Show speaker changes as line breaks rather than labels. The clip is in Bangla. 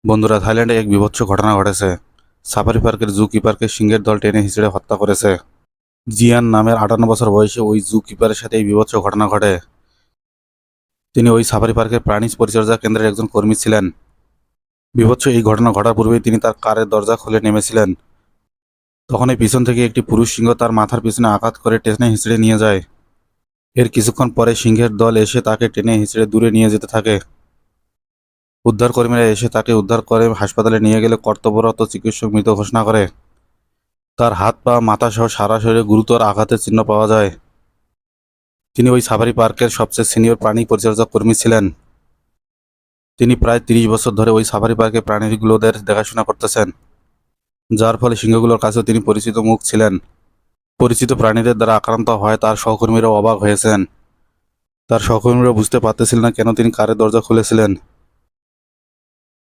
বন্ধুরা, থাইল্যান্ডে এক বীভৎস ঘটনা ঘটেছে। সাফারি পার্কের জু কিপারকে সিংহের দল টেনে হিঁচড়ে হত্যা করেছে। জিয়ান নামের 58 বছর বয়সী ওই জু কিপারের সাথে এই বীভৎস ঘটনা ঘটে। তিনি ওই সাফারি পার্কের প্রাণী পরিচর্যা কেন্দ্রের একজন কর্মী ছিলেন। বীভৎস এই ঘটনা ঘটার পূর্বেই তিনি তার কারের দরজা খুলে নেমেছিলেন। তখনই পিছন থেকে একটি পুরুষ সিংহ তার মাথার পিছনে আঘাত করে টেনে হিঁচড়ে নিয়ে যায়। এর কিছুক্ষণ পরে সিংহের দল এসে তাকে টেনে হিঁচড়ে দূরে নিয়ে যেতে থাকে। উদ্ধারকর্মীরা এসে তাকে উদ্ধার করে হাসপাতালে নিয়ে গেলে কর্তব্যরত চিকিৎসক মৃত ঘোষণা করে। তার হাত পা মাথা সহ সারা শরীরে গুরুতর আঘাতের চিহ্ন পাওয়া যায়। তিনি ওই সাফারি পার্কের সবচেয়ে সিনিয়র প্রাণী পরিচর্যা কর্মী ছিলেন। তিনি প্রায় 30 বছর ধরে ওই সাফারি পার্কে প্রাণীগুলোদের দেখাশোনা করতেছেন, যার ফলে সিংহগুলোর কাছেও তিনি পরিচিত মুখ ছিলেন। পরিচিত প্রাণীদের দ্বারা আক্রান্ত হয় তার সহকর্মীরাও অবাক হয়েছেন। তার সহকর্মীরা বুঝতে পারতেছিলেন না কেন তিনি কারের দরজা খুলেছিলেন।